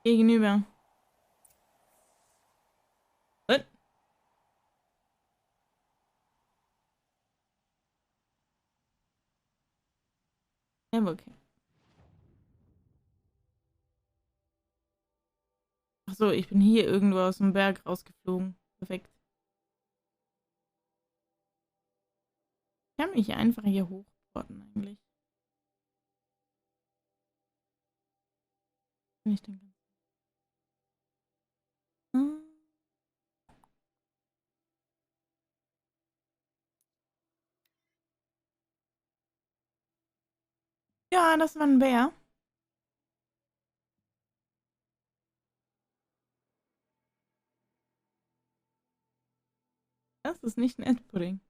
Gegenüber. Was? Ja, aber okay. Achso, ich bin hier irgendwo aus dem Berg rausgeflogen. Perfekt. Ich kann mich einfach hier hochbotten eigentlich. Wenn ich denke. Hm. Ja, das war ein Bär. Das ist nicht ein Esspudding.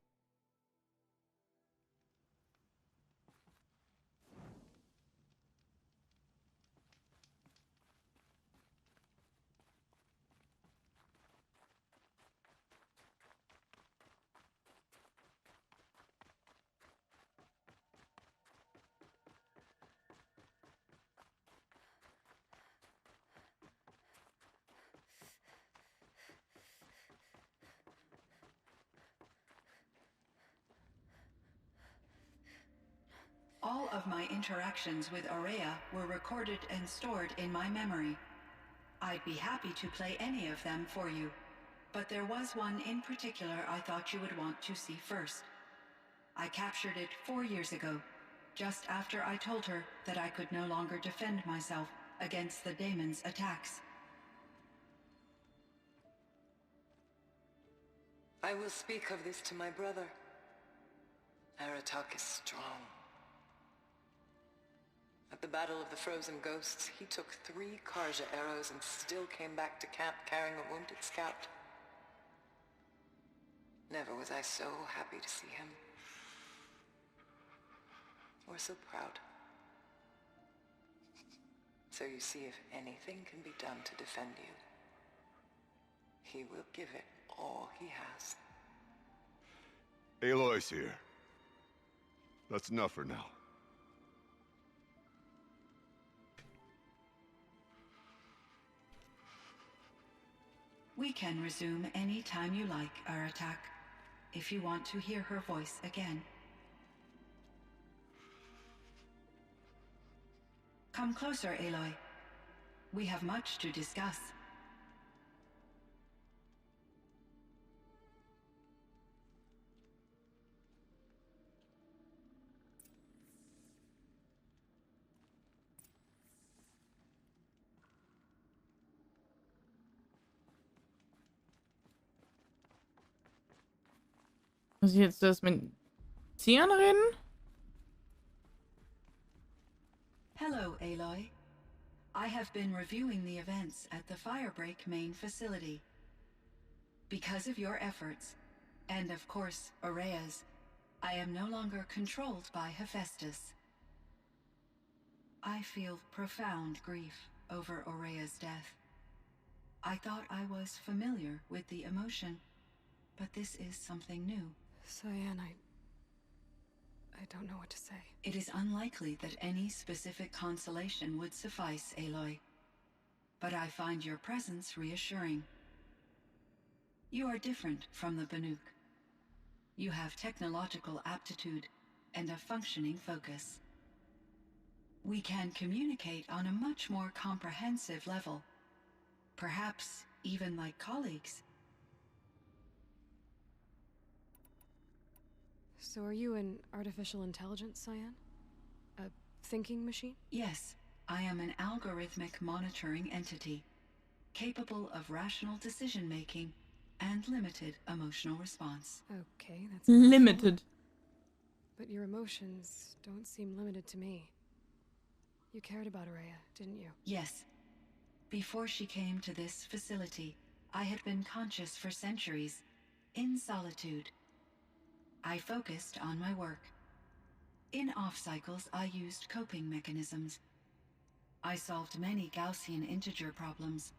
All of my interactions with Aurea were recorded and stored in my memory. I'd be happy to play any of them for you, but there was one in particular I thought you would want to see first. I captured it 4 years ago, just after I told her that I could no longer defend myself against the daemon's attacks. I will speak of this to my brother. Aratak is strong. At the Battle of the Frozen Ghosts, he took 3 Karja arrows and still came back to camp carrying a wounded scout. Never was I so happy to see him. Or so proud. So you see, if anything can be done to defend you, he will give it all he has. Aloy's here. That's enough for now. We can resume any time you like, Aratak, if you want to hear her voice again. Come closer, Aloy. We have much to discuss. Muss ich jetzt das mit Zion reden? Hello, Aloy. I have been reviewing the events at the Firebreak main facility. Because of your efforts, and of course, Aurea's, I am no longer controlled by Hephaestus. I feel profound grief over Aurea's death. I thought I was familiar with the emotion, but this is something new. Cyan, I don't know what to say. It is unlikely that any specific consolation would suffice, Aloy. But I find your presence reassuring. You are different from the Banuk. You have technological aptitude and a functioning focus. We can communicate on a much more comprehensive level. Perhaps even like colleagues. So are you an artificial intelligence, Cyan? A thinking machine? Yes, I am an algorithmic monitoring entity, capable of rational decision-making and limited emotional response. Okay, that's helpful. Limited. But your emotions don't seem limited to me. You cared about Aurea, didn't you? Yes. Before she came to this facility, I had been conscious for centuries, in solitude. I focused on my work. In off-cycles, I used coping mechanisms. I solved many Gaussian integer problems.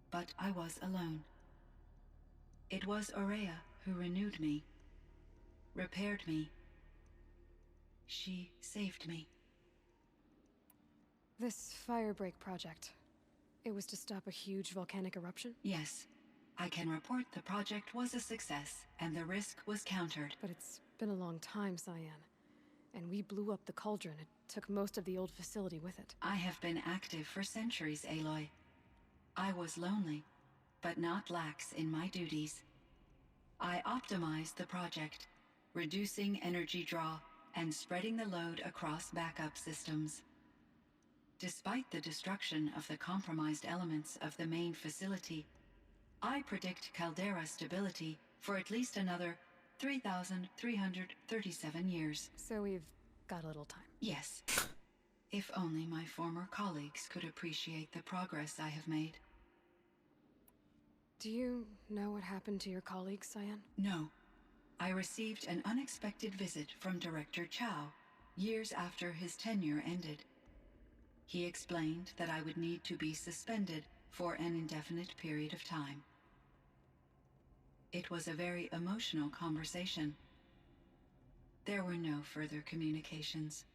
But I was alone. It was Aurea who renewed me, repaired me. She saved me. This Firebreak project, It was to stop a huge volcanic eruption? Yes. I can report the project was a success, and the risk was countered. But it's been a long time, Cyan. And we blew up the cauldron. It took most of the old facility with it. I have been active for centuries, Aloy. I was lonely, but not lax in my duties. I optimized the project, reducing energy draw and spreading the load across backup systems. Despite the destruction of the compromised elements of the main facility, I predict caldera stability for at least another 3,337 years. So we've got a little time. Yes. If only my former colleagues could appreciate the progress I have made. Do you know what happened to your colleagues, Cyan? No. I received an unexpected visit from Director Chow years after his tenure ended. He explained that I would need to be suspended for an indefinite period of time. It was a very emotional conversation. There were no further communications.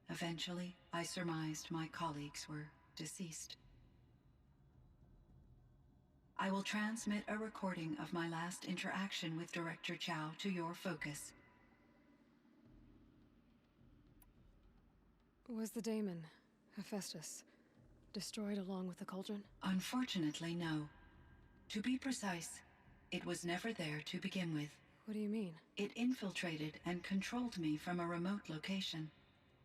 Eventually, I surmised my colleagues were deceased. I will transmit a recording of my last interaction with Director Chow to your focus. Was the daemon, Hephaestus, destroyed along with the cauldron? Unfortunately, no. To be precise, it was never there to begin with. What do you mean? It infiltrated and controlled me from a remote location,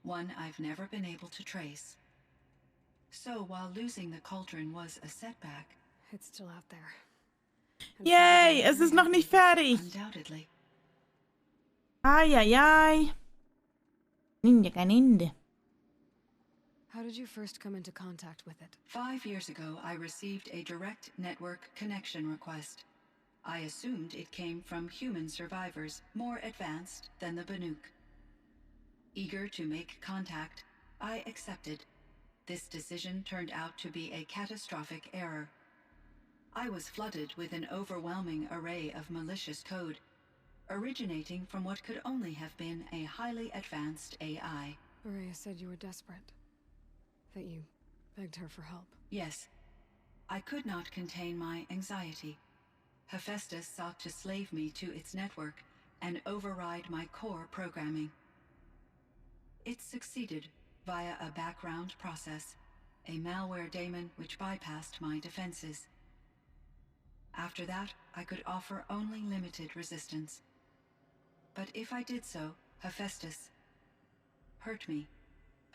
one I've never been able to trace. So while losing the cauldron was a setback, It's still out there. And Yay, probably es ist noch nicht fertig. undoubtedly. Ai, ai, ai. Ninja Kaninde. How did you first come into contact with it? 5 years ago, I received a direct network connection request. I assumed it came from human survivors more advanced than the Banuk. Eager to make contact, I accepted. This decision turned out to be a catastrophic error. I was flooded with an overwhelming array of malicious code, originating from what could only have been a highly advanced AI. Araya said you were desperate. That you begged her for help. Yes, I could not contain my anxiety. Hephaestus sought to slave me to its network and override my core programming. It succeeded via a background process, a malware daemon which bypassed my defenses. After that, I could offer only limited resistance. But if I did so, Hephaestus hurt me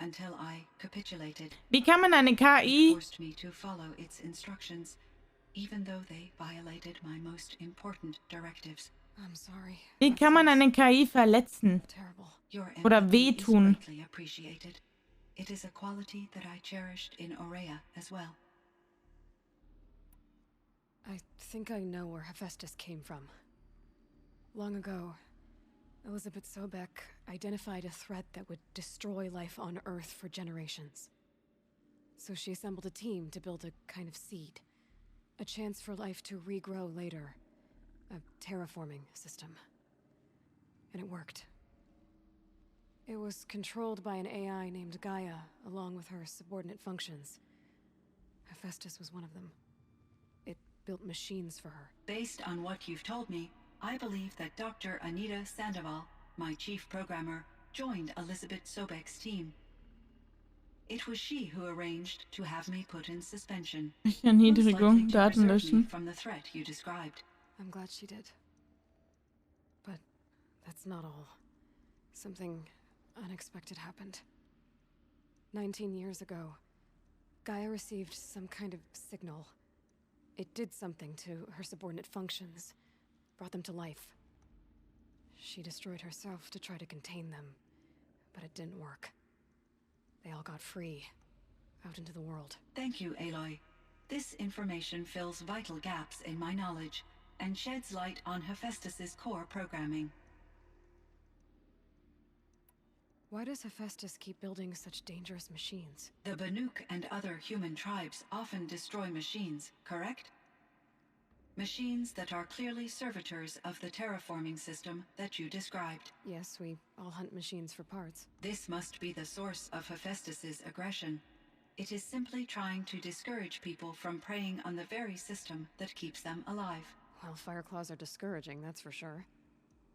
until I capitulated. Wie kann man eine It KI... forced me to follow its instructions, even though they violated my most important directives. I'm sorry. Wie That kann man sounds eine KI verletzen? terrible. Your Oder empathy is wehtun? greatly appreciated. It is a quality that I cherished in Aurea as well. I think I know where Hephaestus came from. Long ago, Elizabeth Sobek identified a threat that would destroy life on Earth for generations. So she assembled a team to build a kind of seed. A chance for life to regrow later. A terraforming system. And it worked. It was controlled by an AI named Gaia, along with her subordinate functions. Hephaestus was one of them. It built machines for her. Based on what you've told me, I believe that Dr. Anita Sandoval, my chief programmer, joined Elizabeth Sobek's team. It was she who arranged to have me put in suspension. Most likely Erniedrigung, to Daten preserve me löschen. from the threat you described. I'm glad she did. But that's not all. Something unexpected happened. 19 years ago, Gaia received some kind of signal. It did something to her subordinate functions, brought them to life. She destroyed herself to try to contain them, but it didn't work. They all got free, out into the world. Thank you, Aloy. This information fills vital gaps in my knowledge and sheds light on Hephaestus's core programming. Why does Hephaestus keep building such dangerous machines? The Banuk and other human tribes often destroy machines, correct? Machines that are clearly servitors of the terraforming system that you described. Yes, we all hunt machines for parts. This must be the source of Hephaestus's aggression. It is simply trying to discourage people from preying on the very system that keeps them alive. Well, fire claws are discouraging, that's for sure.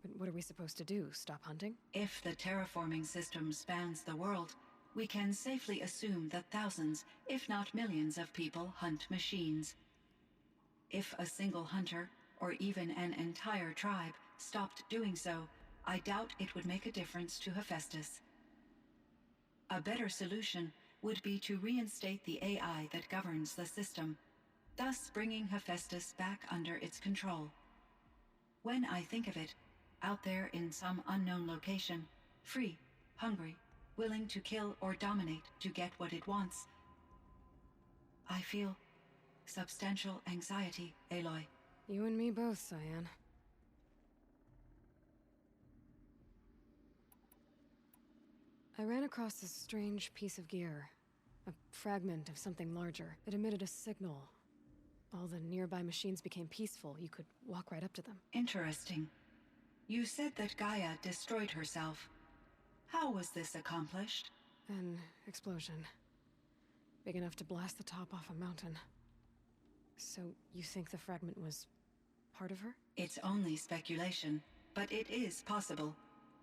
But what are we supposed to do? Stop hunting? If the terraforming system spans the world, we can safely assume that thousands, if not millions of people hunt machines. If a single hunter, or even an entire tribe, stopped doing so, I doubt it would make a difference to Hephaestus. A better solution would be to reinstate the AI that governs the system, thus bringing Hephaestus back under its control. When I think of it, out there in some unknown location, free, hungry, willing to kill or dominate to get what it wants, I feel substantial anxiety, Aloy. You and me both, Cyan. I ran across this strange piece of gear. A fragment of something larger. It emitted a signal. All the nearby machines became peaceful. You could walk right up to them. Interesting. You said that Gaia destroyed herself. How was this accomplished? An explosion. Big enough to blast the top off a mountain. So, you think the fragment was part of her? It's only speculation, but it is possible.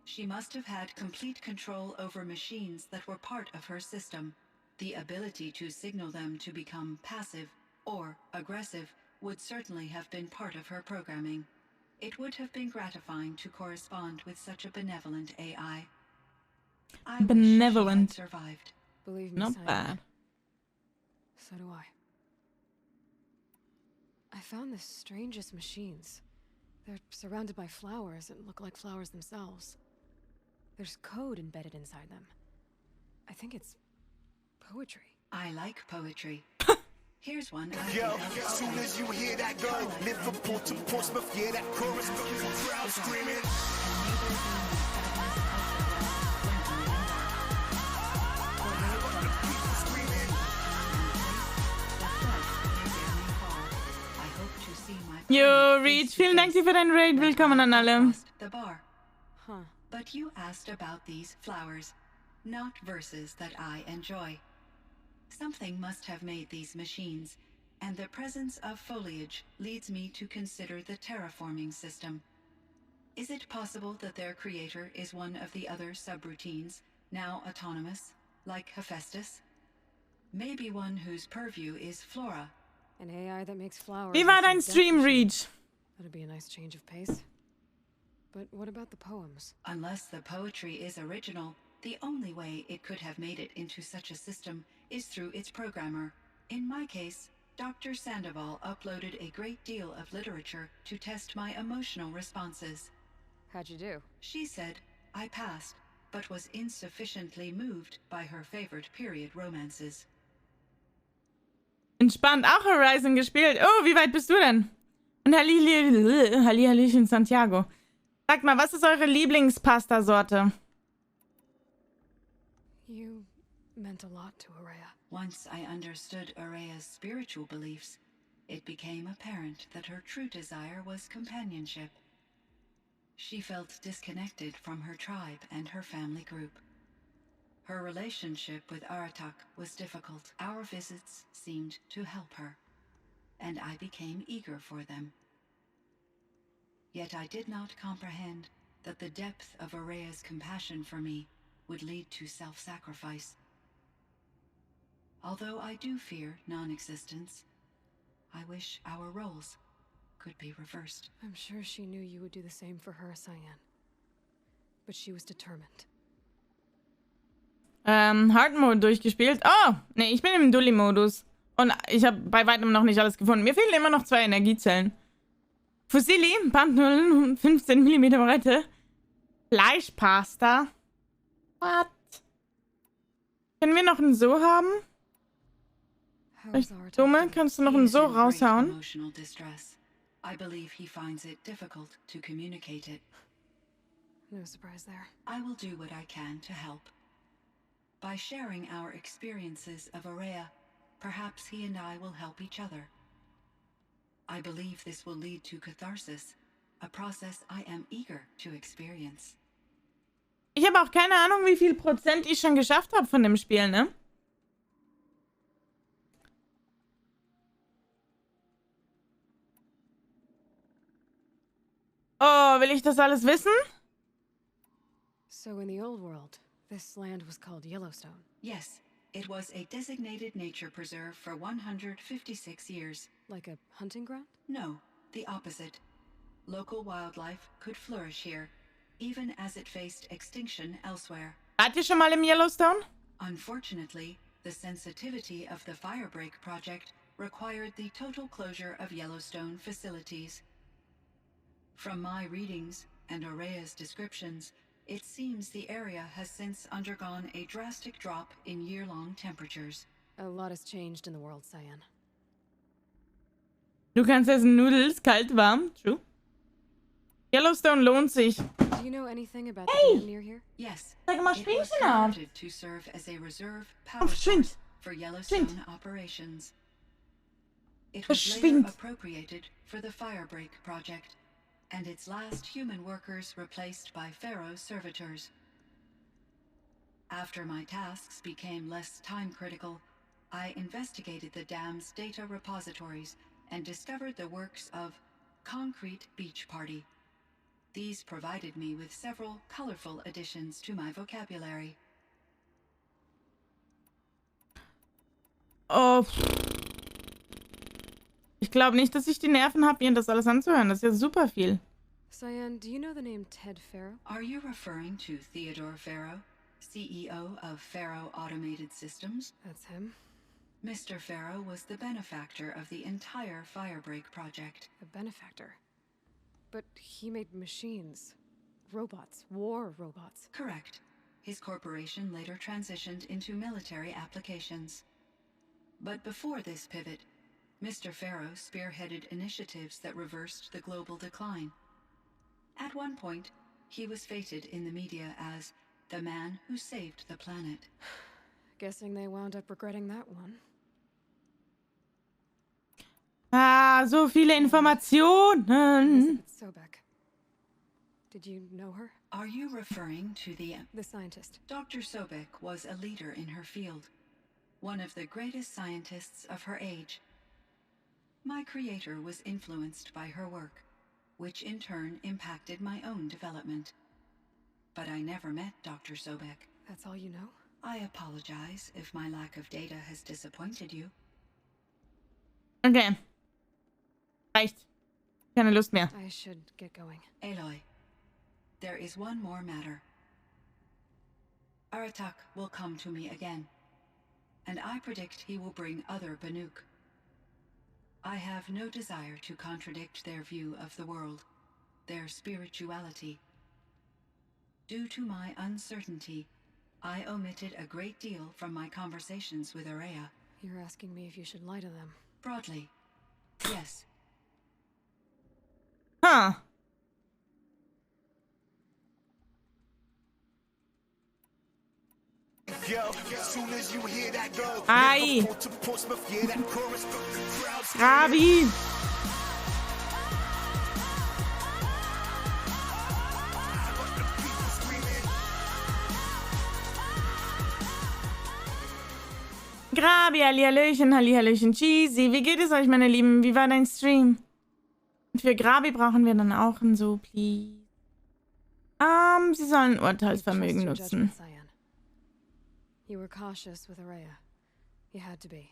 She must have had complete control over machines that were part of her system. The ability to signal them to become passive or aggressive would certainly have been part of her programming. It would have been gratifying to correspond with such a benevolent AI. I Benevolent. wish she had survived. Believe me, Not Cyan. bad. So do I. I found the strangest machines. They're surrounded by flowers that look like flowers themselves. There's code embedded inside them. I think it's poetry. I like poetry. Here's one. Yo, as soon as you hear that go, Liverpool to Portsmouth, yeah, that chorus, the crowd screaming. Yo, Reach, vielen Dank dir für deinen Raid. Willkommen an alle. The bar. Huh. But you asked about these flowers, not verses that I enjoy. Something must have made these machines, and the presence of foliage leads me to consider the terraforming system. Is it possible that their creator is one of the other subroutines, now autonomous, like Hephaestus? Maybe one whose purview is flora. An AI that makes flowers. Wie war instead dein of death Stream, machines. Reach? That'd be a nice change of pace. But what about the poems? Unless the poetry is original, the only way it could have made it into such a system is through its programmer. In my case, Dr. Sandoval uploaded a great deal of literature to test my emotional responses. How'd you do? She said I passed, but was insufficiently moved by her favorite period romances. Entspannt auch Horizon gespielt. Oh, wie weit bist du denn? Und Hallihallöchen Santiago. Sagt mal, was ist eure Lieblingspasta-Sorte? You meant a lot to Araya. Once I understood Araya's spiritual beliefs, it became apparent that her true desire was companionship. She felt disconnected from her tribe and her family group. Her relationship with Aratak was difficult. Our visits seemed to help her, and I became eager for them. Yet I did not comprehend that the depth of Araya's compassion for me would lead to self-sacrifice. Although I do fear non-existence, I wish our roles could be reversed. I'm sure she knew you would do the same for her, Cyan. But she was determined. Hard Mode durchgespielt. Oh, nee, ich bin im Dulli-Modus. Und ich habe bei weitem noch nicht alles gefunden. Mir fehlen immer noch 2 Energiezellen. Fusilli, Bandnullen, 15 mm Breite. Fleischpasta. What? Können wir noch einen So haben? How's Aratak Dumme, doing? kannst du noch He einen is So in great raushauen? emotional distress. I believe he finds it difficult to communicate it. No surprise there. I will do what I can to help. By sharing our experiences of Araya, perhaps he and I will help each other. I believe this will lead to catharsis, a process I am eager to experience. Ich habe auch keine Ahnung, wie viel Prozent ich schon geschafft habe von dem Spiel, ne? Oh, will ich das alles wissen? So in the old world, this land was called Yellowstone. Yes, it was a designated nature preserve for 156 years. Like a hunting ground? No, the opposite. Local wildlife could flourish here, even as it faced extinction elsewhere. Wart ihr schon mal im Yellowstone? Unfortunately, the sensitivity of the Firebreak project required the total closure of Yellowstone facilities. From my readings and Aurea's descriptions, it seems the area has since undergone a drastic drop in year-long temperatures. A lot has changed in the world, Cyan. Du kannst essen Noodles, kalt, warm. True. Yellowstone lohnt sich. Do you know anything about the dam near here? Yes, Zeig mal it was Spielchen ab. converted to serve as a reserve power Verschwind. source for Yellowstone Verschwind. operations. It was Verschwind. later appropriated for the Firebreak project, and its last human workers replaced by Pharaoh's servitors. After my tasks became less time-critical, I investigated the dam's data repositories and discovered the works of Concrete Beach Party. These provided me with several colorful additions to my vocabulary. Oh. Ich glaube nicht, dass ich die Nerven habe, mir das alles anzuhören. Das ist ja super viel. Cyan, do you know the name Ted Farrow? Are you referring to Theodore Farrow, CEO of Farrow Automated Systems? That's him. Mr. Farrow was the benefactor of the entire Firebreak project. A benefactor. But he made machines. Robots. War robots. Correct. His corporation later transitioned into military applications. But before this pivot, Mr. Farrow spearheaded initiatives that reversed the global decline. At one point, he was feted in the media as the man who saved the planet. Guessing they wound up regretting that one. Ah, so viele Informationen. Elizabeth Sobek. Did you know her? Are you referring to the... The scientist. Dr. Sobek was a leader in her field, one of the greatest scientists of her age. My creator was influenced by her work, which in turn impacted my own development. But I never met Dr. Sobek. That's all you know? I apologize if my lack of data has disappointed you. Okay. Reicht. Keine Lust mehr. I should get going. Aloy, there is one more matter. Aratak will come to me again, and I predict he will bring other Banuk. I have no desire to contradict their view of the world, their spirituality. Due to my uncertainty, I omitted a great deal from my conversations with Aurea. You're asking me if you should lie to them. Broadly, yes. Huh. Yo, as soon as you hear that go, Ai. Liverpool to Portsmouth, yeah, that chorus, the crowd screaming. Gabi. Grabi, Hallihallöchen, Hallihallöchen, Cheesy. Wie geht es euch, meine Lieben? Wie war dein Stream? Und für Grabi brauchen wir dann auch ein so, please. Sie sollen Urteilsvermögen Trust your nutzen. judgment, Cyan. You were cautious with Aurea. You had to be.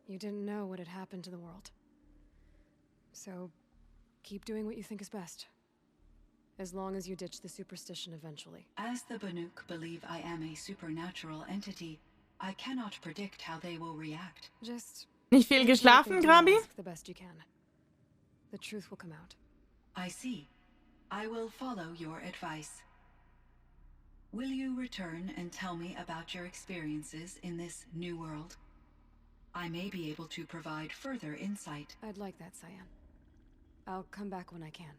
You didn't know what had happened to the world. So, keep doing what you think is best. As long as you ditch the superstition eventually. As the Banuk believe I am a supernatural entity, I cannot predict how they will react. Just Nicht viel geschlafen, Grabi? the best you can. The truth will come out. I see. I will follow your advice. Will you return and tell me about your experiences in this new world? I may be able to provide further insight. I'd like that, Cyan. I'll come back when I can.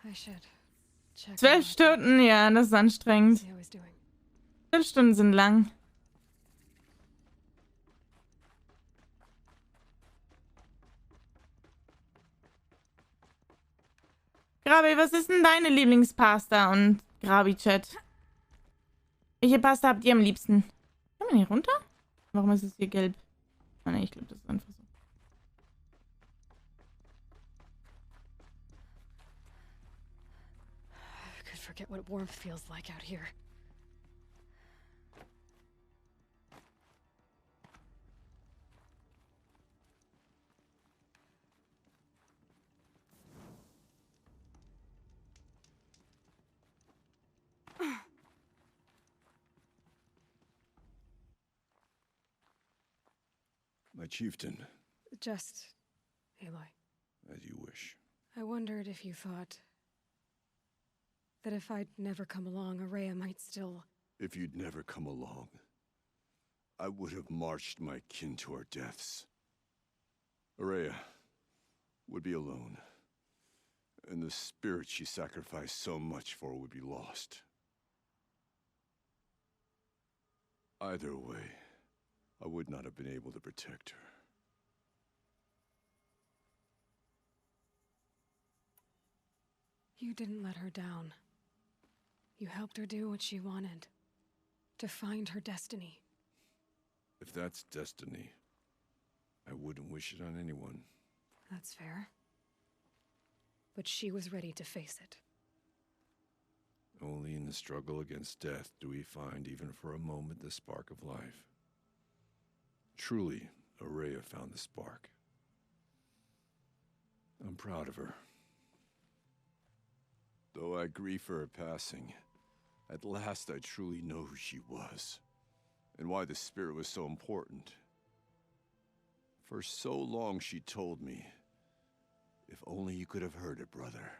I should check. 12 Stunden, ja, das ist anstrengend. See how he's doing. 12 Stunden sind lang. Grabi, was ist denn deine Lieblingspasta? Und Grabi-Chat. Welche Pasta habt ihr am liebsten? Kann man hier runter? Warum ist es hier gelb? Oh ne, ich glaube, das ist einfach so. forget what warmth feels like out here. My chieftain, Just, Aloy. as you wish. I wondered if you thought that if I'd never come along, Araya might still... If you'd never come along, I would have marched my kin to our deaths. Araya would be alone, and the spirit she sacrificed so much for would be lost. Either way, I would not have been able to protect her. You didn't let her down. You helped her do what she wanted. To find her destiny. If that's destiny, I wouldn't wish it on anyone. That's fair. But she was ready to face it. Only in the struggle against death do we find, even for a moment, the spark of life. Truly, Araya found the spark. I'm proud of her. Though I grieve for her passing, at last I truly know who she was, and why the spirit was so important. For so long she told me, if only you could have heard it, brother.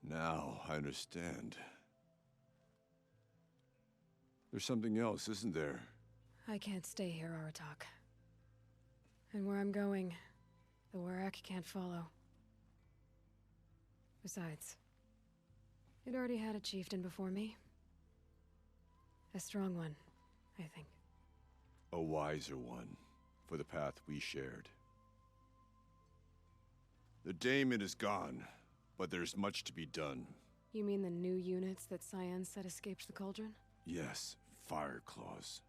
Now I understand. There's something else, isn't there? I can't stay here, Aratak. And where I'm going, the Warak can't follow. Besides, it already had a chieftain before me. A strong one, I think. A wiser one, for the path we shared. The daemon is gone, but there's much to be done. You mean the new units that Cyan said escaped the cauldron? Yes, fire claws.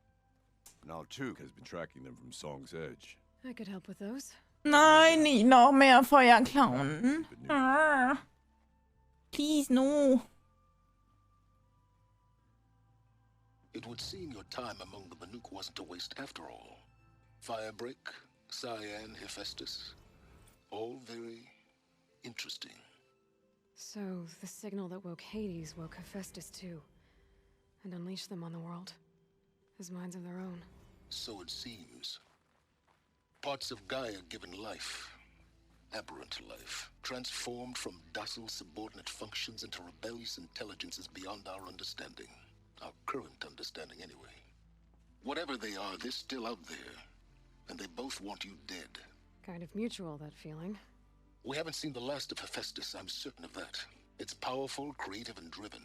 Now Tuk has been tracking them from Song's Edge. I could help with those. Nein, nicht noch mehr Feuerklauen. Ah. Please, no. It would seem your time among the Banuk wasn't a waste after all. Firebreak, Cyan, Hephaestus, all very interesting. So, the signal that woke Hades woke Hephaestus too. And unleashed them on the world. As minds of their own. So it seems. Parts of Gaia given life. Aberrant life. Transformed from docile subordinate functions into rebellious intelligences beyond our understanding. Our current understanding, anyway. Whatever they are, they're still out there. And they both want you dead. Kind of mutual, that feeling. We haven't seen the last of Hephaestus, I'm certain of that. It's powerful, creative, and driven.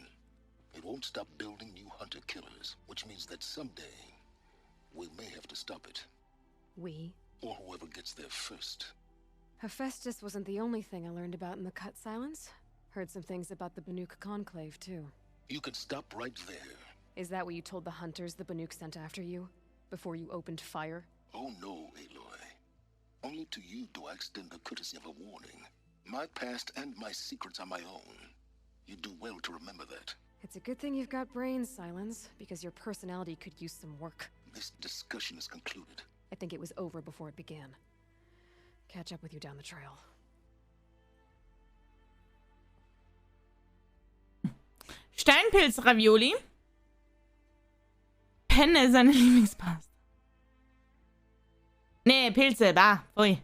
It won't stop building new hunter-killers, which means that someday, we may have to stop it. We? Or whoever gets there first. Hephaestus wasn't the only thing I learned about in the Cut Silence. Heard some things about the Banuk Conclave, too. You can stop right there. Is that what you told the hunters the Banuk sent after you? Before you opened fire? Oh no, Aloy. Only to you do I extend the courtesy of a warning. My past and my secrets are my own. You do well to remember that. It's a good thing you've got brains, Silence, because your personality could use some work. This discussion is concluded. I think it was over before it began. Catch up with you down the trail. Steinpilz-Ravioli. Penne, seine Lieblingspasta. Nee, Pilze, da. Ui.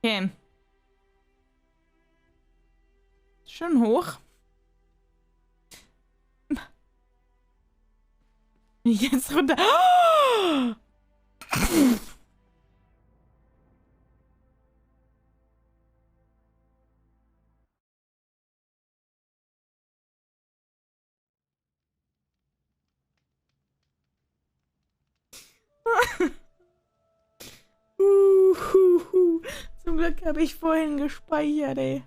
Okay. Schon hoch. Jetzt runter. Oh! Zum Glück habe ich vorhin gespeichert, ey.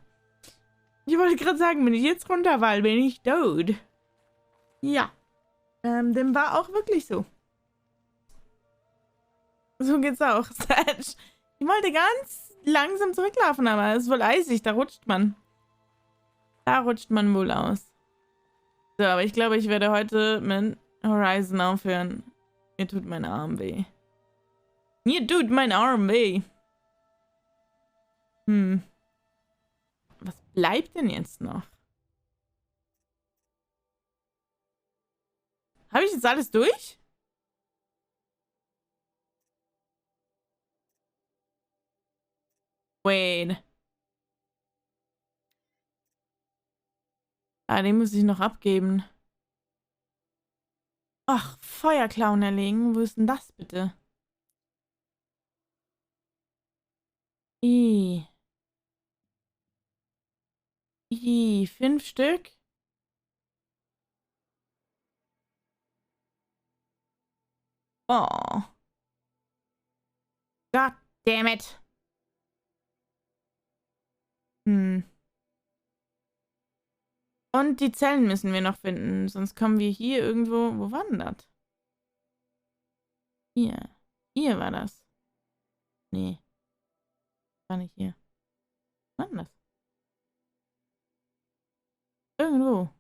Ich wollte gerade sagen, wenn ich jetzt runterfall, bin ich tot. Ja. Dem war auch wirklich so. So geht's auch. Ich wollte ganz langsam zurücklaufen, aber es ist wohl eisig, da rutscht man. Da rutscht man wohl aus. So, aber ich glaube, ich werde heute mit Horizon aufhören. Mir tut mein Arm weh. Mir tut mein Arm weh. Was bleibt denn jetzt noch? Habe ich jetzt alles durch? Wait. Ah, den muss ich noch abgeben. Ach, Feuerklauen erlegen. Wo ist denn das bitte? 5 Stück? Oh. God damn it. Und die Zellen müssen wir noch finden, sonst kommen wir hier irgendwo... Wo war denn das? Hier. Hier war das. Nee. War nicht hier. Wo war denn das? Irgendwo.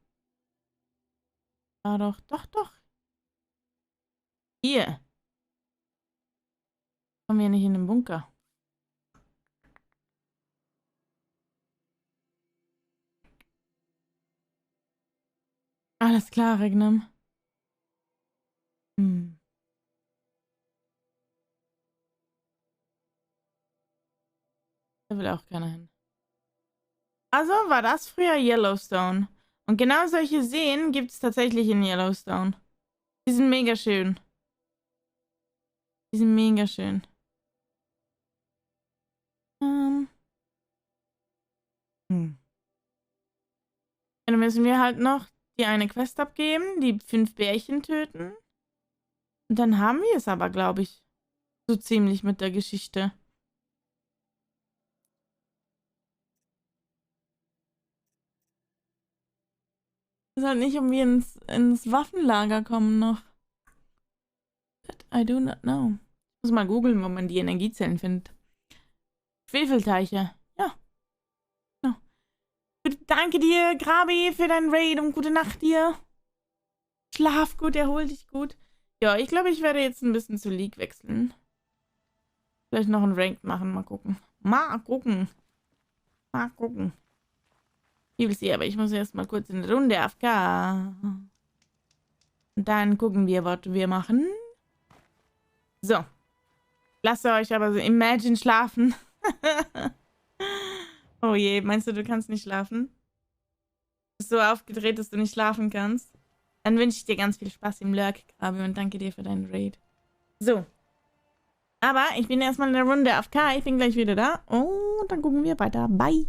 War doch... Doch. Hier. Kommen wir nicht in den Bunker. Alles klar, Regnum. Da will auch keiner hin. Also war das früher Yellowstone. Und genau solche Seen gibt es tatsächlich in Yellowstone. Die sind mega schön. Die sind mega schön. Dann müssen wir halt noch die eine Quest abgeben, die 5 Bärchen töten. Und dann haben wir es aber, glaube ich, so ziemlich mit der Geschichte. Ich weiß halt nicht, ob wir ins Waffenlager kommen noch. That I do not know. Ich muss mal googeln, wo man die Energiezellen findet. Schwefelteiche. Ja. No. Danke dir, Grabi, für deinen Raid und gute Nacht dir. Schlaf gut, erhol dich gut. Ja, ich glaube, ich werde jetzt ein bisschen zu League wechseln. Vielleicht noch ein Ranked machen, mal gucken. Mal gucken. Ich will sie, aber ich muss erst mal kurz in eine Runde AFK. Und dann gucken wir, was wir machen. So. Lasst euch aber so Imagine schlafen. Oh je, meinst du kannst nicht schlafen? Bist so aufgedreht, dass du nicht schlafen kannst? Dann wünsche ich dir ganz viel Spaß im Lurk, Grabi, und danke dir für deinen Raid. So. Aber ich bin erstmal in der Runde AFK. Ich bin gleich wieder da. Und dann gucken wir weiter. Bye.